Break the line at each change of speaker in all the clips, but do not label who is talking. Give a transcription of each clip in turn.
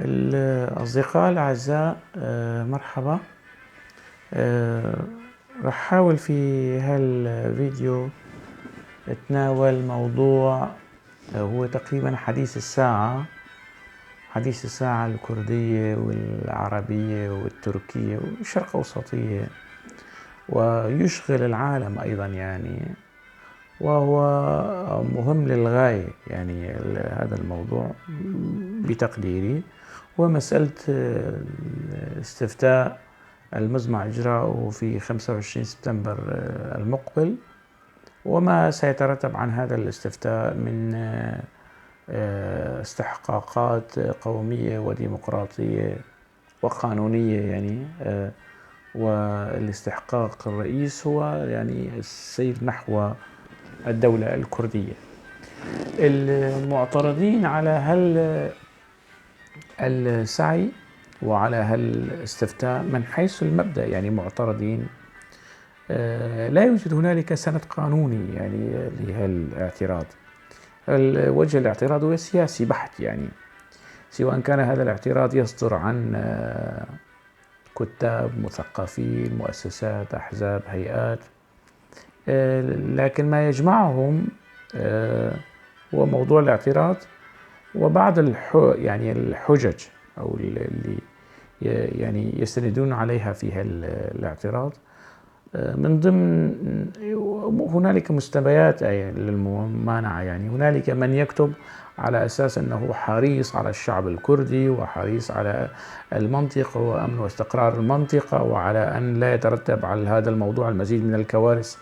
الأصدقاء الأعزاء، مرحبا. راح أحاول في هالفيديو أتناول موضوع هو تقريبا حديث الساعة الكردية والعربية والتركية والشرق أوسطية، ويشغل العالم أيضا وهو مهم للغاية. هذا الموضوع بتقديري هو مسألة استفتاء المزمع إجراؤه في 25 سبتمبر المقبل، وما سيترتب عن هذا الاستفتاء من استحقاقات قومية وديمقراطية وقانونية. والاستحقاق الرئيس هو السير نحو الدولة الكردية. المعترضين على السعي وعلى هالاستفتاء من حيث المبدأ معترضين. لا يوجد هنالك سند قانوني لهالاعتراض. وجه الاعتراض هو سياسي بحت، سواء كان هذا الاعتراض يصدر عن كتاب، مثقفين، مؤسسات، أحزاب، هيئات، لكن ما يجمعهم هو موضوع الاعتراض وبعض الحجج أو اللي يستندون عليها في الاعتراض. من ضمن هنالك مستويات للممانعة. هنالك من يكتب على أساس أنه حريص على الشعب الكردي وحريص على المنطقة وأمن واستقرار المنطقة، وعلى أن لا يترتب على هذا الموضوع المزيد من الكوارث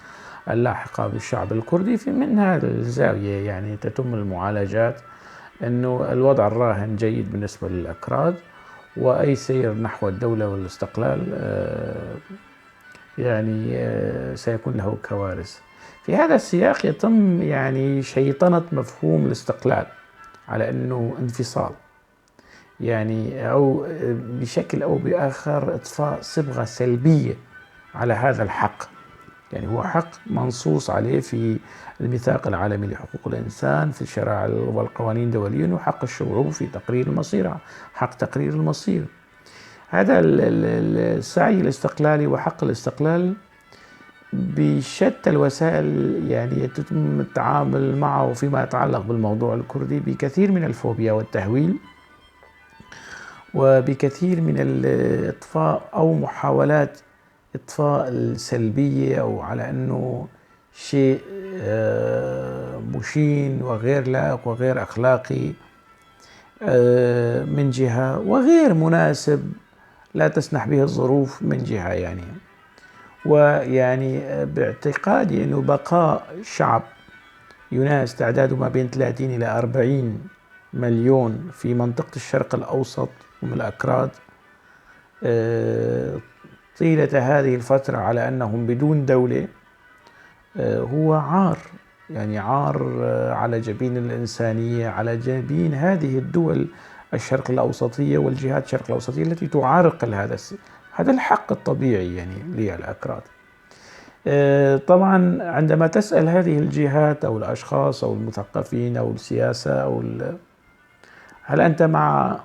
اللاحقة بالشعب الكردي. من هذه الزاوية تتم المعالجات أنه الوضع الراهن جيد بالنسبة للأكراد، وأي سير نحو الدولة والاستقلال سيكون له كوارث. في هذا السياق يتم شيطنة مفهوم الاستقلال على أنه انفصال، أو بشكل أو بآخر إضفاء صبغة سلبية على هذا الحق. هو حق منصوص عليه في الميثاق العالمي لحقوق الإنسان، في الشرائع والقوانين الدولية، وحق الشعوب في تقرير المصير، حق تقرير المصير. هذا السعي الاستقلالي وحق الاستقلال بشتى الوسائل يتم التعامل معه فيما يتعلق بالموضوع الكردي بكثير من الفوبيا والتهويل، وبكثير من الإطفاء أو محاولات إطفاء السلبية، أو على أنه شيء مشين وغير لائق وغير أخلاقي من جهة، وغير مناسب لا تسنح به الظروف من جهة. باعتقادي أنه بقاء شعب يناس تعداده ما بين 30 إلى 40 مليون في منطقة الشرق الأوسط من الأكراد طيلة هذه الفترة على أنهم بدون دولة هو عار، عار على جبين الإنسانية، على جبين هذه الدول الشرق الأوسطية والجهات الشرق الأوسطية التي تعرقل هذا الحق الطبيعي للأكراد. طبعا عندما تسأل هذه الجهات أو الأشخاص أو المثقفين أو السياسة هل أنت مع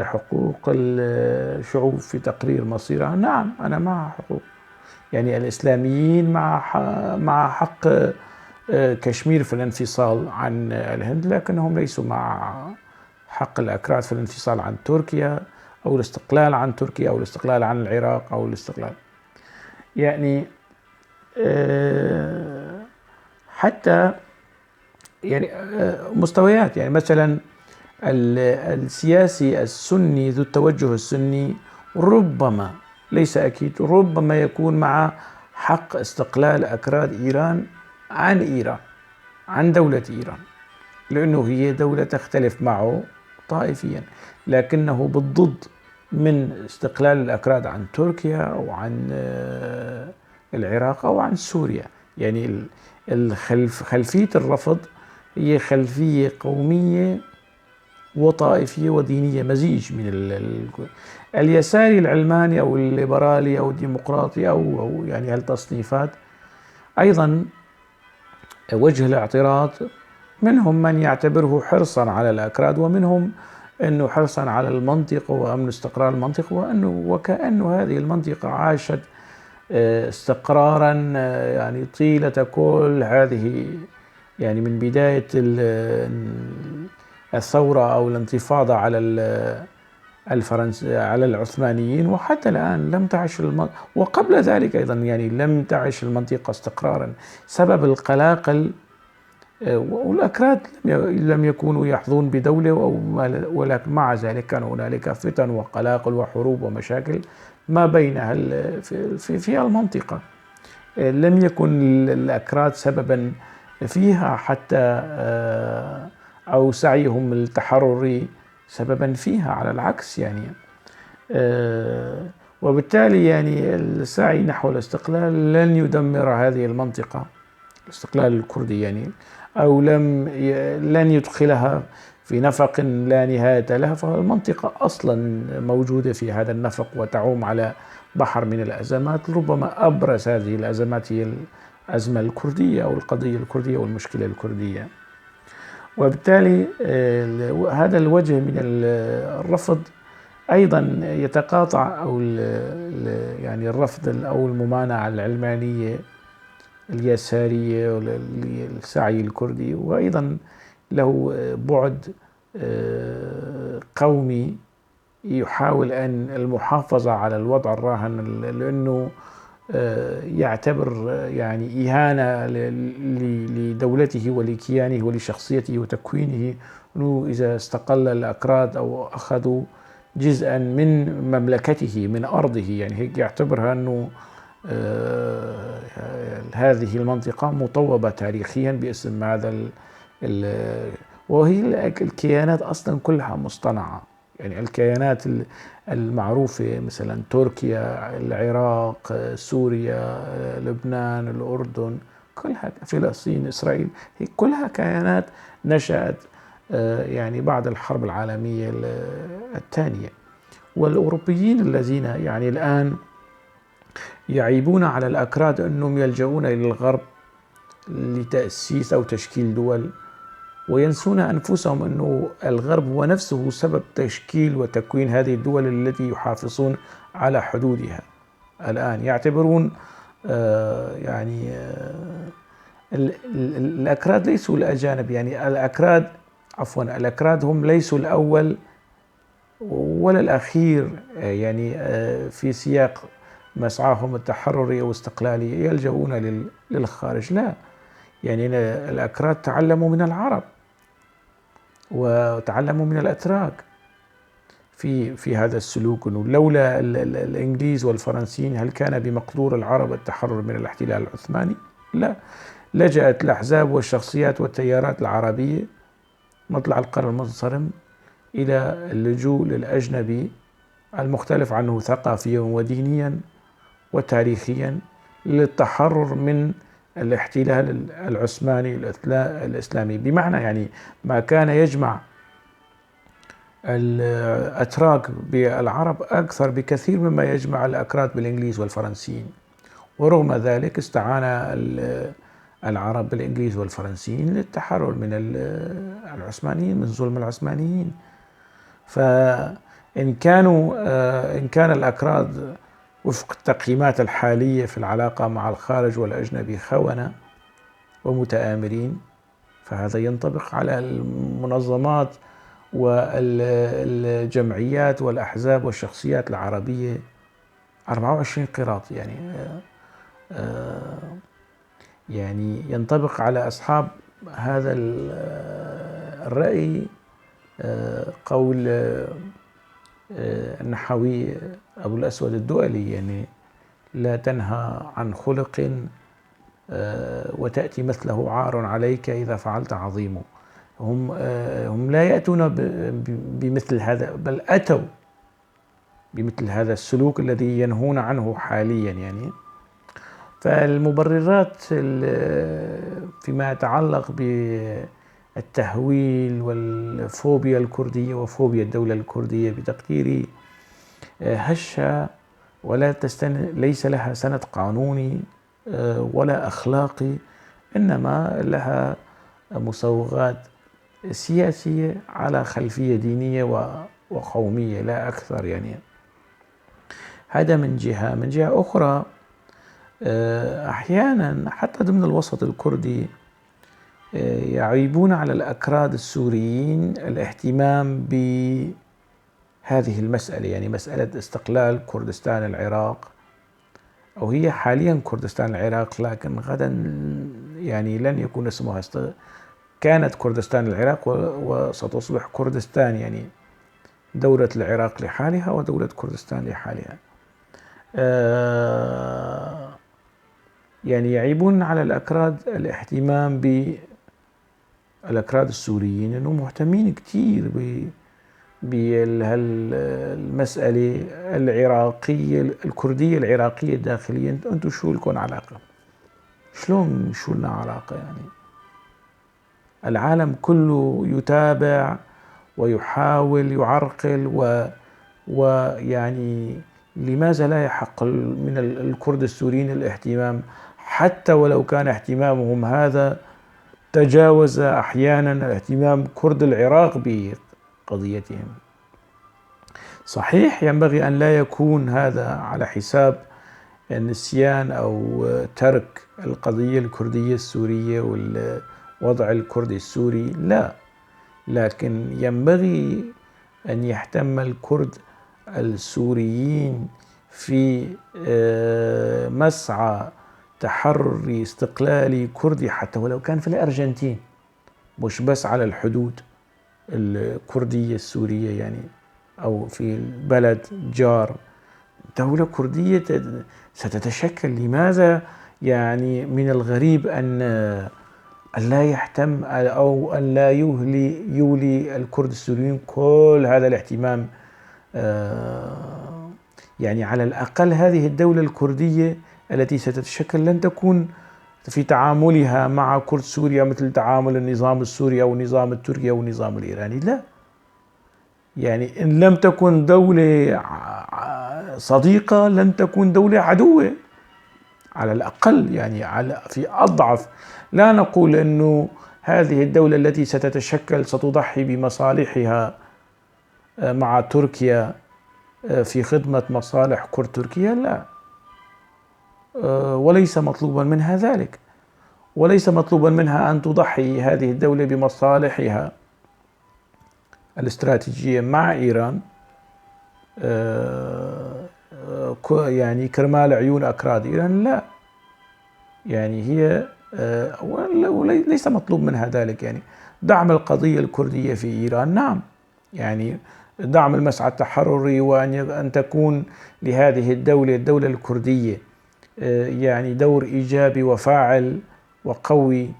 حقوق الشعوب في تقرير مصيرها؟ نعم، أنا مع حقوق. الإسلاميين مع حق كشمير في الانفصال عن الهند، لكنهم ليسوا مع حق الأكراد في الانفصال عن تركيا أو الاستقلال عن تركيا أو الاستقلال عن العراق أو الاستقلال. حتى مستويات. مثلا السياسي السني ذو التوجه السني ربما، ليس أكيد، ربما يكون مع حق استقلال أكراد إيران عن إيران، عن دولة إيران، لأنه هي دولة تختلف معه طائفيا، لكنه بالضد من استقلال الأكراد عن تركيا أو عن العراق أو عن سوريا. خلفية الرفض هي خلفية قومية وطائفية ودينية، مزيج من اليساري العلماني أو الليبرالي أو الديمقراطي أو هالتصنيفات. أيضا وجه الاعتراض منهم من يعتبره حرصا على الأكراد، ومنهم أنه حرصا على المنطقة وأمن استقرار المنطقة، وكأنه هذه المنطقة عاشت استقرارا يعني طيلة كل هذه، يعني من بداية الثورة أو الانتفاضة على على العثمانيين، وحتى الآن لم تعش وقبل ذلك أيضا يعني لم تعش المنطقة استقرارا. سبب القلاقل، والأكراد لم يكونوا يحظون بدولة، ولكن مع ذلك كان هنالك فتن وقلاقل وحروب ومشاكل ما بينها في المنطقة. لم يكن الأكراد سببا فيها حتى أو سعيهم التحرري سببا فيها، على العكس يعني. وبالتالي يعني السعي نحو الاستقلال لن يدمر هذه المنطقة، الاستقلال الكردي يعني، أو لن يدخلها في نفق لا نهاية له، فالمنطقة أصلا موجودة في هذا النفق وتعوم على بحر من الأزمات. ربما أبرز هذه الأزمات هي الأزمة الكردية أو القضية الكردية والمشكلة الكردية. وبالتالي هذا الوجه من الرفض أيضا يتقاطع، أو يعني الرفض أو الممانعة العلمانية اليسارية للسعي الكردي، وأيضا له بعد قومي يحاول أن المحافظة على الوضع الراهن، لأنه يعتبر يعني إهانة لدولته ولكيانه ولشخصيته وتكوينه، أنه إذا استقل الأكراد أو أخذوا جزءا من مملكته من أرضه، يعني هيك يعتبرها أنه هذه المنطقة مطوبة تاريخيا باسم هذا وهي الكيانات أصلا كلها مصطنعة. يعني الكيانات المعروفة مثلا تركيا، العراق، سوريا، لبنان، الأردن، كلها، فلسطين، إسرائيل، هي كلها كيانات نشأت يعني بعد الحرب العالمية الثانية. والأوروبيين الذين يعني الآن يعيبون على الأكراد أنهم يلجؤون إلى الغرب لتأسيس أو تشكيل دول، وينسون أنفسهم أنه الغرب هو نفسه سبب تشكيل وتكوين هذه الدول التي يحافظون على حدودها. الآن يعتبرون يعني الأكراد ليسوا الأجانب، يعني الأكراد هم ليسوا الأول ولا الأخير يعني في سياق مسعاهم التحرري أو استقلالي يلجؤون للخارج، لا. يعني الأكراد تعلموا من العرب وتعلموا من الأتراك في هذا السلوك، أنه لولا الإنجليز والفرنسيين هل كان بمقدور العرب التحرر من الاحتلال العثماني؟ لا. لجأت الأحزاب والشخصيات والتيارات العربية مطلع القرن المنصرم إلى اللجوء للأجنبي المختلف عنه ثقافيا ودينيا وتاريخيا للتحرر من الاحتلال العثماني الإسلامي. بمعنى يعني ما كان يجمع الأتراك بالعرب أكثر بكثير مما يجمع الأكراد بالإنجليز والفرنسيين، ورغم ذلك استعان العرب بالإنجليز والفرنسيين للتحرر من العثمانيين، من ظلم العثمانيين. فإن كان الأكراد وفق التقييمات الحالية في العلاقة مع الخارج والأجنبي خونة ومتآمرين، فهذا ينطبق على المنظمات والجمعيات والأحزاب والشخصيات العربية 24 قيراط. يعني ينطبق على أصحاب هذا الرأي قول النحوي أبو الأسود الدؤلي، يعني لا تنهى عن خلق وتأتي مثله عار عليك إذا فعلت عظيم. هم لا يأتون بمثل هذا، بل أتوا بمثل هذا السلوك الذي ينهون عنه حاليا. يعني فالمبررات فيما يتعلق بالتهويل والفوبيا الكردية وفوبيا الدولة الكردية بتقديري هشة، ليس لها سند قانوني ولا أخلاقي، إنما لها مسوغات سياسية على خلفية دينية وقومية لا أكثر. يعني هذا من جهة. من جهة أخرى أحيانا حتى ضمن الوسط الكردي يعيبون على الأكراد السوريين الاهتمام بهذه المسألة، يعني مسألة استقلال كردستان العراق، أو هي حاليا كردستان العراق، لكن غدا يعني لن يكون اسمها كانت كردستان العراق وستصبح كردستان، يعني دولة العراق لحالها ودولة كردستان لحالها. يعني يعيبون على الأكراد الاهتمام بالأكراد السوريين أنهم مهتمين كتير بالمسألة العراقية الكردية العراقية الداخلية. أنتم شو لكم علاقة؟ شلون شو لنا علاقة؟ يعني العالم كله يتابع ويحاول يعرقل ويعني لماذا لا يحق من الكرد السوريين الاهتمام، حتى ولو كان اهتمامهم هذا تجاوز أحيانا اهتمام كرد العراق بقضيتهم. صحيح ينبغي أن لا يكون هذا على حساب النسيان أو ترك القضية الكردية السورية والوضع الكردي السوري، لا، لكن ينبغي أن يهتم الكرد السوريين في مسعى تحرر استقلالي كردي حتى ولو كان في الأرجنتين، مش بس على الحدود الكردية السورية يعني، أو في البلد جار دولة كردية ستتشكل. لماذا يعني من الغريب أن لا يهتم أو أن لا يولي الكرد السوريين كل هذا الاهتمام؟ يعني على الأقل هذه الدولة الكردية التي ستتشكل لن تكون في تعاملها مع كرد سوريا مثل تعامل النظام السوري أو النظام التركي أو النظام الإيراني، لا. يعني إن لم تكن دولة صديقة لن تكون دولة عدوة على الأقل، يعني في أضعف. لا نقول أنه هذه الدولة التي ستتشكل ستضحي بمصالحها مع تركيا في خدمة مصالح كرد تركيا، لا، وليس مطلوبا منها ذلك، وليس مطلوبا منها أن تضحي هذه الدولة بمصالحها الاستراتيجية مع إيران يعني كرمال عيون أكراد إيران، لا. يعني هي ليس مطلوب منها ذلك. يعني دعم القضية الكردية في إيران، نعم، يعني دعم المسعى التحرري، وأن تكون لهذه الدولة الكردية يعني دور إيجابي وفاعل وقوي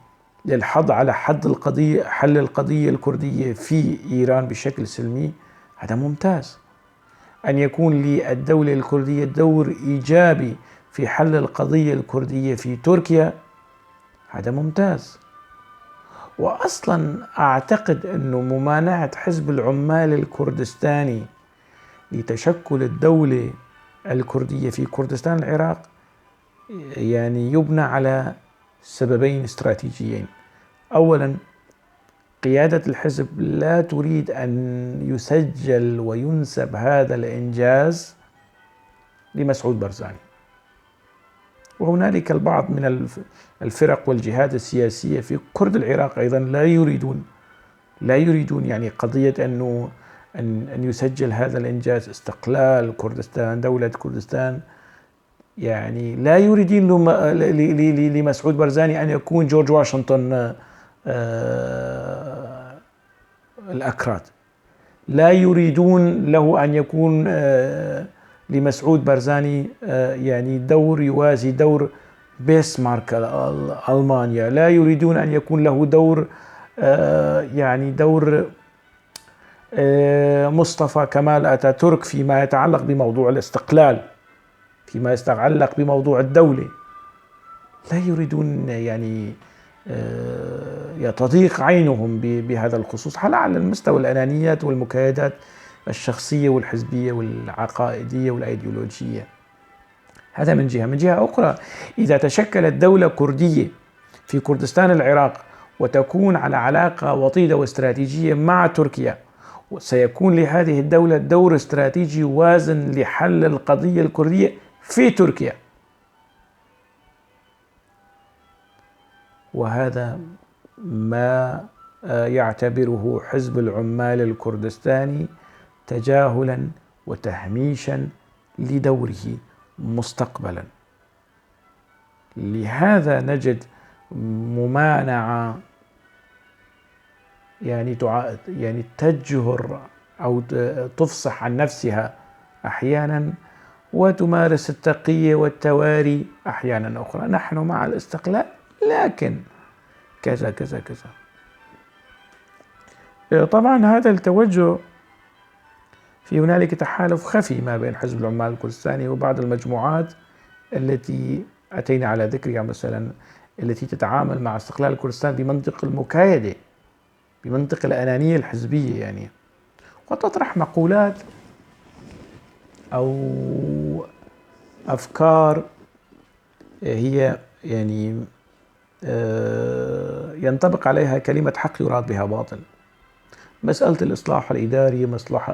للحظ على حل القضية الكردية في إيران بشكل سلمي، هذا ممتاز. أن يكون للدولة الكردية دور إيجابي في حل القضية الكردية في تركيا، هذا ممتاز. وأصلا أعتقد أنه ممانعة حزب العمال الكردستاني لتشكل الدولة الكردية في كردستان العراق يعني يبنى على سببين استراتيجيين. أولا، قيادة الحزب لا تريد أن يسجل وينسب هذا الإنجاز لمسعود بارزاني، وهنالك البعض من الفرق والجهات السياسية في كرد العراق أيضا لا يريدون يعني قضية أن يسجل هذا الإنجاز، استقلال كردستان، دولة كردستان. يعني لا يريدون لمسعود بارزاني أن يكون جورج واشنطن الأكراد، لا يريدون له أن يكون لمسعود بارزاني يعني دور يوازي دور بيسمارك ألمانيا، لا يريدون أن يكون له دور يعني دور مصطفى كمال أتاتورك فيما يتعلق بموضوع الاستقلال، فيما يتعلق بموضوع الدولة. لا يريدون يعني تضيق عينهم بهذا الخصوص على المستوى الأنانيات والمكايدات الشخصية والحزبية والعقائدية والأيديولوجية. هذا من جهة. من جهة أخرى، إذا تشكلت دولة كردية في كردستان العراق وتكون على علاقة وطيدة واستراتيجية مع تركيا، وسيكون لهذه الدولة دور استراتيجي وازن لحل القضية الكردية في تركيا. وهذا ما يعتبره حزب العمال الكردستاني تجاهلا وتهميشا لدوره مستقبلا. لهذا نجد ممانعة يعني تجهر أو تفصح عن نفسها أحيانا، وتمارس التقية والتواري أحيانا أخرى. نحن مع الاستقلال لكن كذا كذا كذا. طبعا هذا التوجه في هنالك تحالف خفي ما بين حزب العمال الكردستاني وبعض المجموعات التي أتينا على ذكرها، مثلا التي تتعامل مع استقلال كردستان بمنطق المكايدة، بمنطق الأنانية الحزبية يعني، وتطرح مقولات أو أفكار هي يعني ينطبق عليها كلمة حق يراد بها باطل. مسألة الإصلاح الإداري،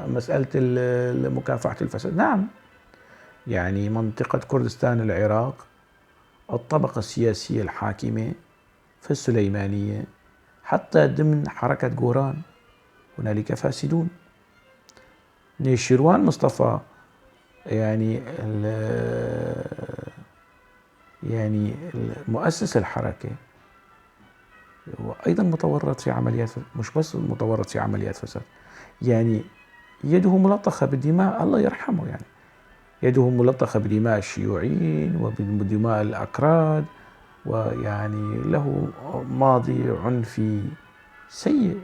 مسألة مكافحة الفساد، نعم يعني منطقة كردستان العراق الطبقة السياسية الحاكمة في السليمانية حتى ضمن حركة جوران هنالك فاسدون. نيشيروان مصطفى يعني مؤسس الحركة وأيضا متورط في عمليات، مش بس متورط في عمليات فساد، يعني يده ملطخة بالدماء، الله يرحمه، يعني يده ملطخة بدماء الشيوعيين وبدماء الأكراد، ويعني له ماضي عنفي سيء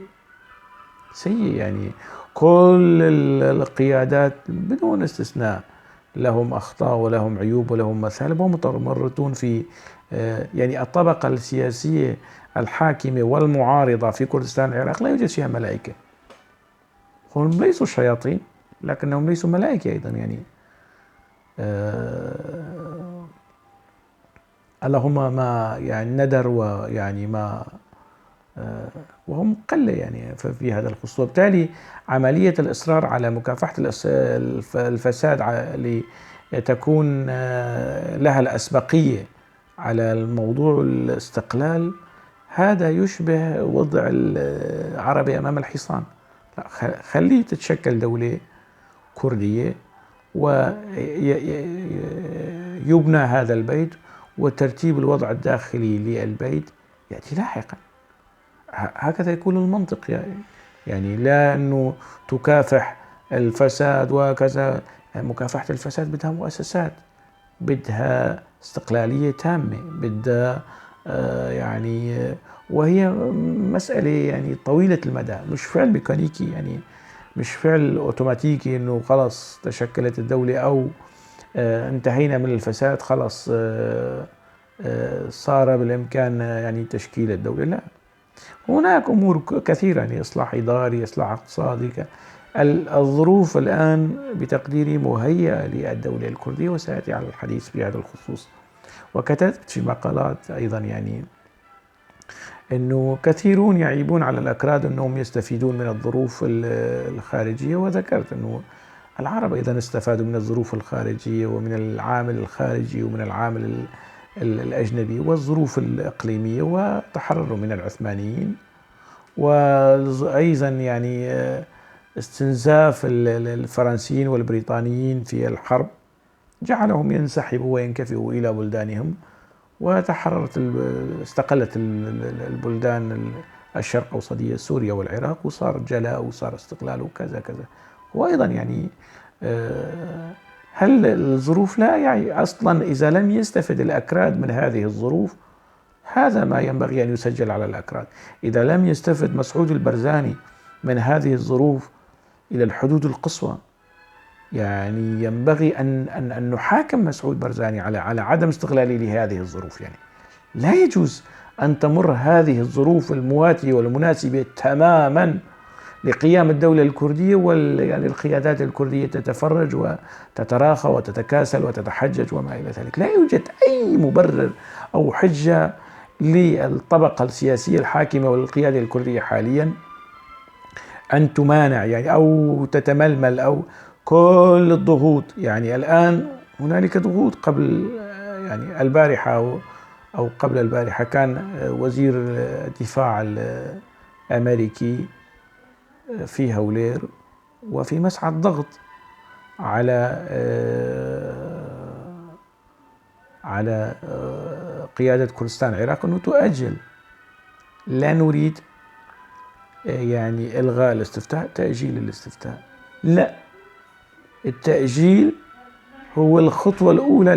سيء. يعني كل القيادات بدون استثناء لهم أخطاء ولهم عيوب ولهم مثالب، ومتورطون في يعني الطبقة السياسية الحاكمة والمعارضة في كردستان العراق لا يوجد فيها ملائكة. هم ليسوا شياطين لكنهم ليسوا ملائكة أيضا، يعني اللهم ما يعني ندر ويعني ما وهم قلة يعني في هذا الخصوص. وبالتالي عملية الإصرار على مكافحة الفساد لتكون لها الأسبقية على الموضوع الاستقلال، هذا يشبه وضع العربي أمام الحصان. لا، خليه تتشكل دولة كردية ويبنى هذا البيت، وترتيب الوضع الداخلي للبيت يأتي لاحقا. هكذا يكون المنطق، يعني لا أنه تكافح الفساد وكذا. مكافحة الفساد بدها مؤسسات، بدها استقلالية تامة، بدها يعني وهي مسألة يعني طويلة المدى، مش فعل ميكانيكي، يعني مش فعل أوتوماتيكي أنه خلاص تشكلت الدولة أو انتهينا من الفساد خلاص صار بالإمكان يعني تشكيل الدولة. لا، هناك أمور كثيرة، يعني إصلاح إداري، إصلاح اقتصادي. الظروف الآن بتقديري مهيئة للدولة الكردية، وسيأتي على الحديث في هذا الخصوص. وكتبت في مقالات أيضا يعني أنه كثيرون يعيبون على الأكراد أنهم يستفيدون من الظروف الخارجية، وذكرت أنه العرب أيضا استفادوا من الظروف الخارجية ومن العامل الخارجي ومن العامل الأجنبي والظروف الإقليمية، وتحرروا من العثمانيين. وأيضا يعني استنزاف الفرنسيين والبريطانيين في الحرب جعلهم ينسحبوا وينكفئوا إلى بلدانهم، استقلت البلدان الشرق أوسطية، سوريا والعراق، وصار جلاء وصار استقلال وكذا كذا. وأيضا يعني هل الظروف لا يعني أصلا إذا لم يستفد الأكراد من هذه الظروف، هذا ما ينبغي أن يسجل على الأكراد. إذا لم يستفد مسعود البرزاني من هذه الظروف إلى الحدود القصوى، يعني ينبغي أن نحاكم مسعود برزاني على عدم استغلاله لهذه الظروف. يعني لا يجوز أن تمر هذه الظروف المواتية والمناسبة تماما لقيام الدولة الكردية، يعني القيادات الكردية تتفرج وتتراخى وتتكاسل وتتحجج وما إلى ذلك. لا يوجد أي مبرر أو حجة للطبقة السياسية الحاكمة والقيادة الكردية حاليا أن تمانع يعني أو تتململ أو كل الضغوط. يعني الآن هنالك ضغوط. قبل يعني البارحة أو قبل البارحة كان وزير الدفاع الأمريكي في هولير وفي مسعى ضغط على قيادة كردستان العراق أنه تؤجل. لا نريد يعني إلغاء الاستفتاء، تأجيل الاستفتاء. لا، التأجيل هو الخطوة الأولى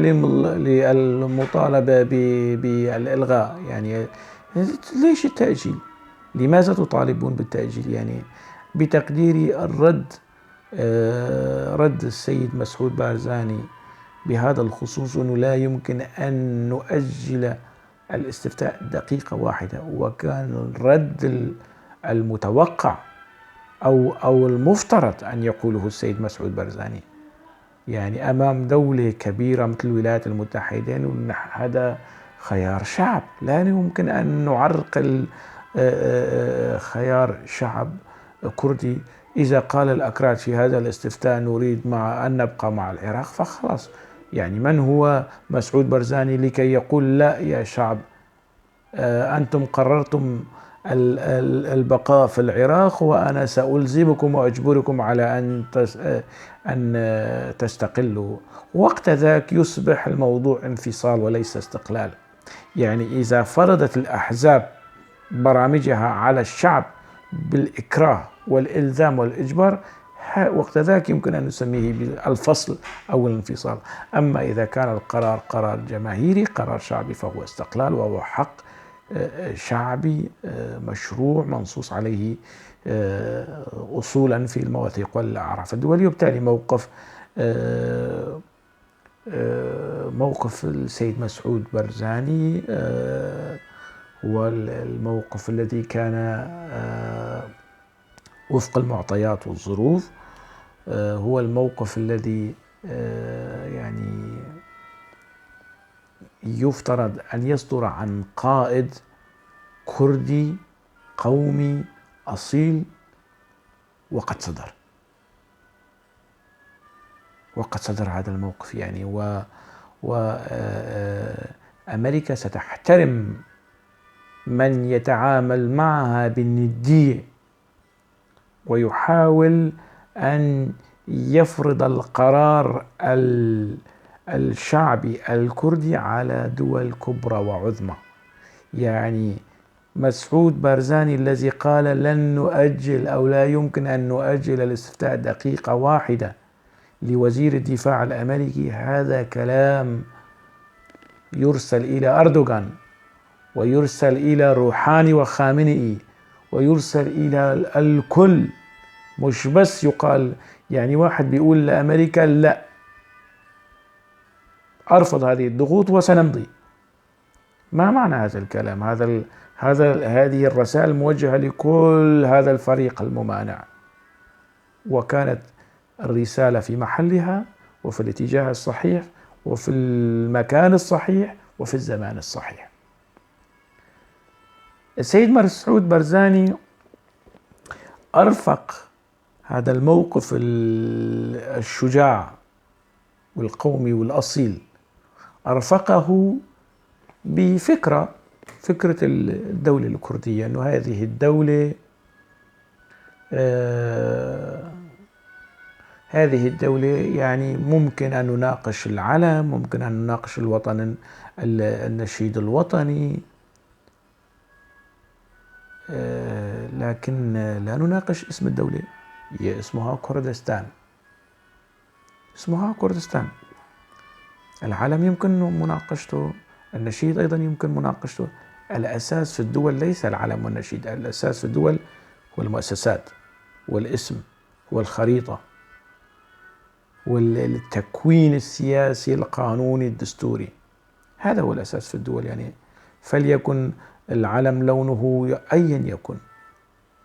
للمطالبة بالإلغاء. يعني ليش التأجيل؟ لماذا تطالبون بالتأجيل؟ يعني بتقديري رد السيد مسعود بارزاني بهذا الخصوص أنه لا يمكن أن نؤجل الاستفتاء دقيقة واحدة، وكان الرد المتوقع أو المفترض أن يقوله السيد مسعود بارزاني يعني أمام دولة كبيرة مثل الولايات المتحدة أن هذا خيار شعب، لا يمكن أن نعرقل خيار شعب كردي. إذا قال الأكراد في هذا الاستفتاء نريد أن نبقى مع العراق فخلاص. يعني من هو مسعود بارزاني لكي يقول لا يا شعب أنتم قررتم البقاء في العراق وأنا سألزمكم وأجبركم على أن تستقلوا. وقت ذاك يصبح الموضوع انفصال وليس استقلال. يعني إذا فرضت الأحزاب برامجها على الشعب بالإكراه والإلزام والإجبار، وقت ذاك يمكن أن نسميه بالفصل أو الانفصال. أما إذا كان القرار قرار جماهيري، قرار شعبي، فهو استقلال وهو حق شعبي مشروع منصوص عليه أصولا في المواثيق والأعراف الدولية. وبالتالي موقف السيد مسعود بارزاني هو الموقف الذي كان وفق المعطيات والظروف، هو الموقف الذي يعني يفترض أن يصدر عن قائد كردي قومي أصيل، وقد صدر هذا الموقف. يعني وأمريكا ستحترم من يتعامل معها بالندية ويحاول أن يفرض القرار الشعبي الكردي على دول كبرى وعظمى. يعني مسعود بارزاني الذي قال لن نؤجل أو لا يمكن أن نؤجل الاستفتاء دقيقة واحدة لوزير الدفاع الأمريكي، هذا كلام يرسل إلى أردوغان ويرسل إلى روحاني وخامنئي ويرسل إلى الكل، مش بس يقال. يعني واحد بيقول لأمريكا لا، أرفض هذه الضغوط وسنمضي. ما معنى هذا الكلام؟ هذه الرسائل موجهة لكل هذا الفريق الممانع، وكانت الرسالة في محلها وفي الاتجاه الصحيح وفي المكان الصحيح وفي الزمان الصحيح. السيد مسعود بارزاني أرفق هذا الموقف الشجاع والقومي والأصيل، أرفقه بفكرة الدولة الكردية، أنه هذه الدولة يعني ممكن أن نناقش العلم، ممكن أن نناقش النشيد الوطني، لكن لا نناقش اسم الدولة. هي اسمها كردستان. العلم يمكن مناقشته، النشيد أيضا يمكن مناقشته. الأساس في الدول ليس العلم والنشيد، الأساس في الدول هو المؤسسات والاسم والخريطة والتكوين السياسي القانوني الدستوري. هذا هو الأساس في الدول. يعني فليكن العلم لونه أيا يكن،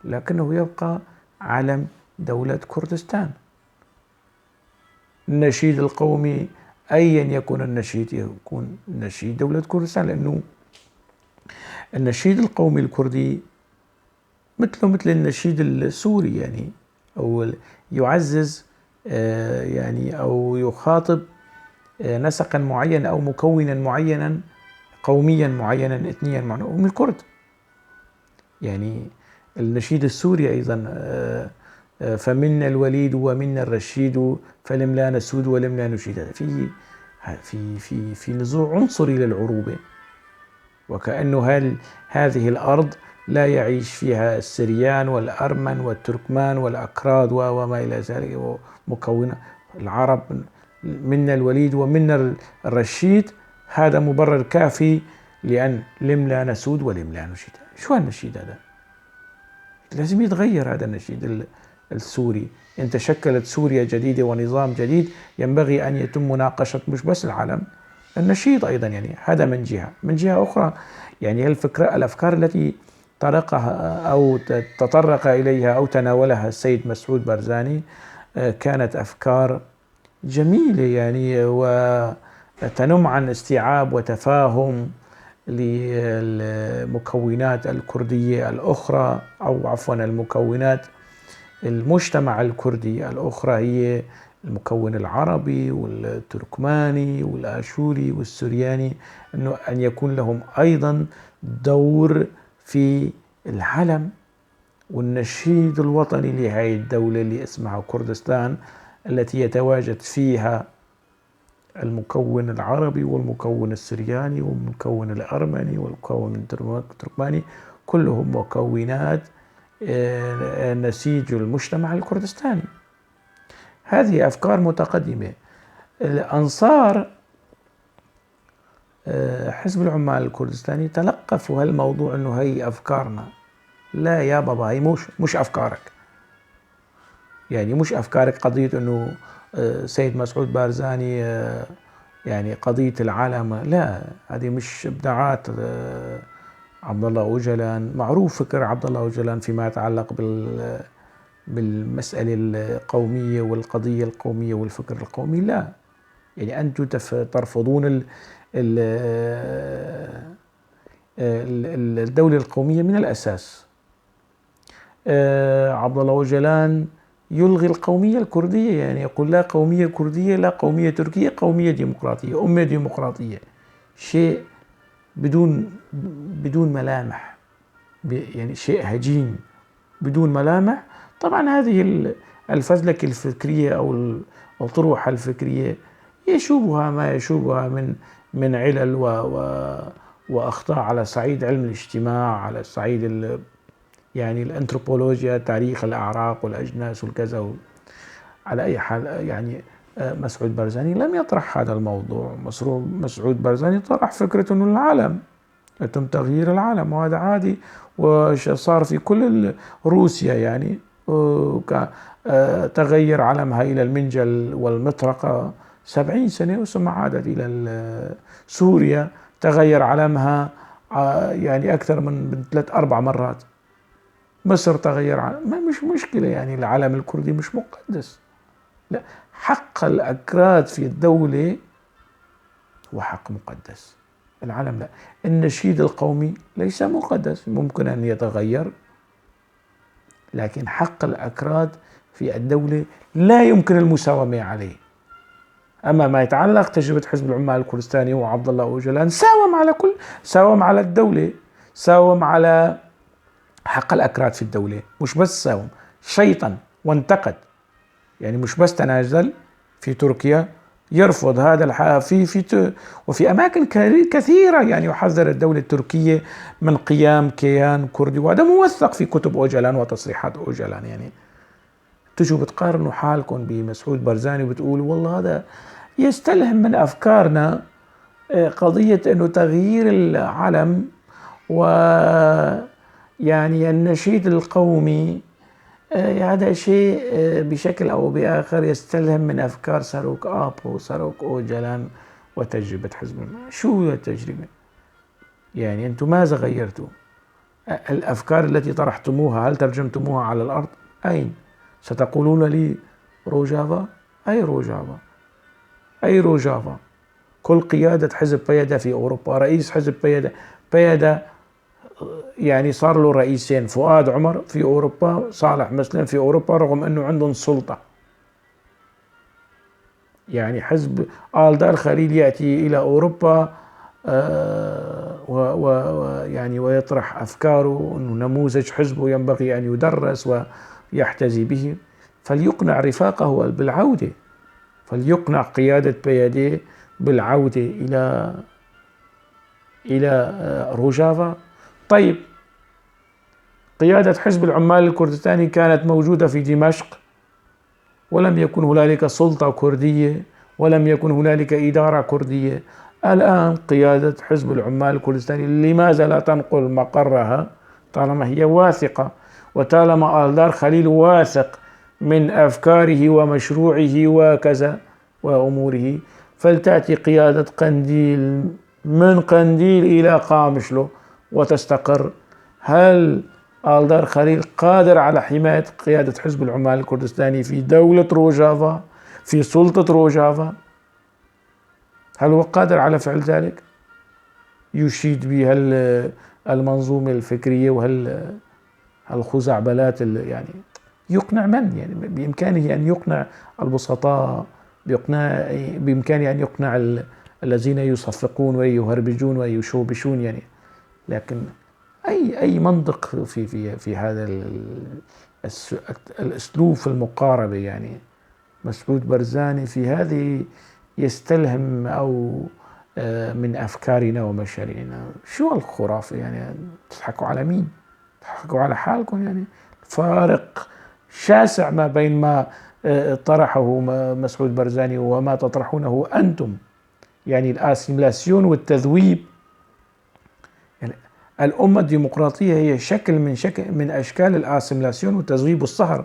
لكنه يبقى علم دولة كردستان. النشيد القومي أيا يكن النشيد يكون نشيد دولة كردستان، لأنه النشيد القومي الكردي مثله مثل النشيد السوري، يعني أو يعزز يعني أو يخاطب نسقا معينا أو مكونا معينا قوميا معينا إثنيا معينا، هم الكرد. يعني النشيد السوري أيضا فمنا الوليد ومنا الرشيد فلم لا نسود ولم لا نشيد، في نزوع عنصري للعروبة، وكأنه هذه الأرض لا يعيش فيها السريان والأرمن والتركمان والأكراد وما إلى ذلك مكونة العرب. منا الوليد ومنا الرشيد، هذا مبرر كافي لأن لم لا نسود ولم لا نشيد. شو هالنشيد هذا؟ لازم يتغير هذا النشيد السوري. إن تشكلت سوريا جديدة ونظام جديد ينبغي أن يتم مناقشة مش بس العلم، النشيد أيضا. يعني هذا من جهة أخرى، يعني الأفكار التي طرقها أو تطرق إليها أو تناولها السيد مسعود بارزاني كانت أفكار جميلة، يعني وتنم عن استيعاب وتفاهم للمكونات الكردية الأخرى، أو عفوا المكونات المجتمع الكردي الأخرى، هي المكون العربي والتركماني والآشوري والسرياني، أن يكون لهم أيضا دور في العلم والنشيد الوطني لهذه الدولة اللي اسمها كردستان، التي يتواجد فيها المكون العربي والمكون السرياني والمكون الأرمني والمكون التركماني، كلهم مكونات نسيج المجتمع الكردستاني. هذه أفكار متقدمة. الأنصار حزب العمال الكردستاني تلقفوا هالموضوع أنه هي أفكارنا. لا يا بابا، هي مش أفكارك. يعني مش أفكارك قضية أنه سيد مسعود بارزاني يعني قضية العالم، لا، هذه مش إبداعات عبد الله أوجلان. معروف فكر عبد الله أوجلان فيما يتعلق بالمسألة القومية والقضية القومية والفكر القومي. لا، يعني أنتم ترفضون الدولة القومية من الأساس. عبد الله أوجلان يلغي القومية الكردية، يعني يقول لا قومية كردية، لا قومية تركية، قومية ديمقراطية، أمة ديمقراطية. شيء بدون ملامح، يعني شيء هجين بدون ملامح. طبعا هذه الفزلكة الفكرية أو الطروحة الفكرية يشوبها ما يشوبها من علل وأخطاء على صعيد علم الاجتماع، على صعيد يعني الأنثروبولوجيا، تاريخ الأعراق والأجناس والكذا. على أي حال، يعني مسعود بارزاني لم يطرح هذا الموضوع. مسعود بارزاني طرح فكرة أنه العالم يتم تغيير العالم، وهذا عادي، وصار في كل روسيا. يعني تغير علمها إلى المنجل والمطرقة 70 سنة ثم عادت إلى سوريا، تغير علمها يعني أكثر من 3-4 مرات. مصر تغير ما مش مشكلة، يعني العلم الكردي مش مقدس. لا، حق الأكراد في الدولة هو حق مقدس. العلم لا. النشيد القومي ليس مقدس، ممكن أن يتغير، لكن حق الأكراد في الدولة لا يمكن المساومة عليه. أما ما يتعلق تجربة حزب العمال الكردستاني وعبد الله أوجلان، ساوم على الدولة، ساوم على حق الأكراد في الدولة. مش بس ساوم، شيطن وانتقد. يعني مش بس تنازل في تركيا، يرفض هذا وفي أماكن كثيرة، يعني يحذر الدولة التركية من قيام كيان كردي، وهذا موثق في كتب أوجلان وتصريحات أوجلان. يعني تجوا بتقارنوا حالكم بمسعود بارزاني وبتقولوا والله هذا يستلهم من أفكارنا قضية أنه تغيير العلم ويعني النشيد القومي، هذا شيء بشكل أو بآخر يستلهم من أفكار ساروك آبو وساروك أوجلان وتجربة حزب الله. شو التجربة؟ يعني أنتم ماذا غيرتوا؟ الأفكار التي طرحتموها هل ترجمتموها على الأرض؟ أين؟ ستقولون لي روجافا؟ أي روجافا؟ أي روجافا؟ كل قيادة حزب بيدا في أوروبا، رئيس حزب بيدا يعني صار له رئيسين، فؤاد عمر في أوروبا، صالح مسلم في أوروبا، رغم أنه عندهم سلطة. يعني حزب آل خليل يأتي إلى أوروبا ويعني ويطرح أفكاره أنه نموذج حزبه ينبغي أن يدرس ويحتذي به، فليقنع رفاقه بالعودة، فليقنع قيادة بياديه بالعودة إلى روجافا. طيب، قيادة حزب العمال الكردستاني كانت موجودة في دمشق، ولم يكن هنالك سلطة كردية، ولم يكن هنالك إدارة كردية. الآن قيادة حزب العمال الكردستاني لماذا لا تنقل مقرها طالما هي واثقة، وطالما آل خليل واثق من أفكاره ومشروعه وكذا وأموره، فلتأتي قيادة قنديل من قنديل إلى قامشلو وتستقر. هل آل خليل قادر على حماية قيادة حزب العمال الكردستاني في دولة روجافا، في سلطة روجافا؟ هل هو قادر على فعل ذلك؟ يشيد بها المنظومة الفكرية وهالخزعبلات يعني يقنع من؟ يعني بإمكانه أن يقنع البسطاء، بإمكانه أن يقنع الذين يصفقون ويهربجون ويشوبشون يعني. لكن أي منطق في هذا الأسلوب في المقاربة؟ يعني مسعود برزاني في هذه يستلهم أو من أفكارنا ومشاريعنا. شو الخرافة يعني؟ تضحكوا على مين؟ تضحكوا على حالكم يعني. فارق شاسع ما بين ما طرحه مسعود برزاني وما تطرحونه أنتم. يعني الأسيميلاسيون والتذويب. يعني الأمة الديمقراطية هي شكل من أشكال الأسيميلاسيون والتذويب والصهر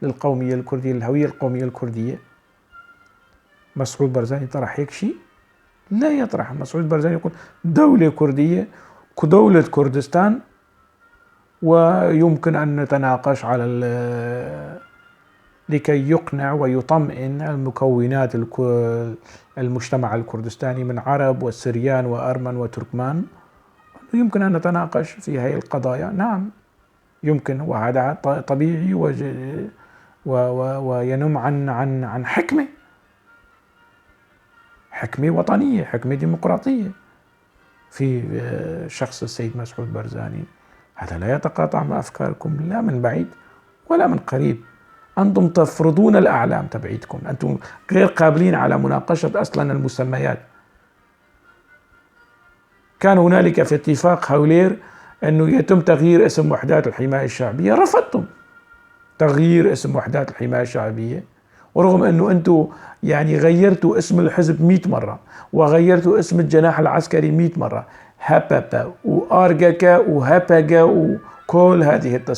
للقومية الكردية، للهوية القومية الكردية. مسعود برزاني طرح هيك شيء؟ لا يطرح. مسعود برزاني يقول دولة كردية كدولة كردستان، ويمكن أن نتناقش على لكي يقنع ويطمئن المكونات المجتمع الكردستاني من عرب والسريان وأرمن وتركمان، يمكن أن نتناقش في هذه القضايا. نعم يمكن، وهذا طبيعي وينم عن حكمة وطنية، حكمة ديمقراطية في شخص السيد مسعود برزاني. هذا لا يتقاطع مع أفكاركم لا من بعيد ولا من قريب. أنتم تفرضون الأعلام تبعيدكم، أنتم غير قابلين على مناقشة أصلا المسميات. كان هنالك في اتفاق هولير أنه يتم تغيير اسم وحدات الحماية الشعبية، رفضتم تغيير اسم وحدات الحماية الشعبية، ورغم أنه أنتم يعني غيرتوا اسم الحزب 100 مرة، وغيرتوا اسم الجناح العسكري 100 مرة، هبابا وأرجكا وهبجا وكل هذه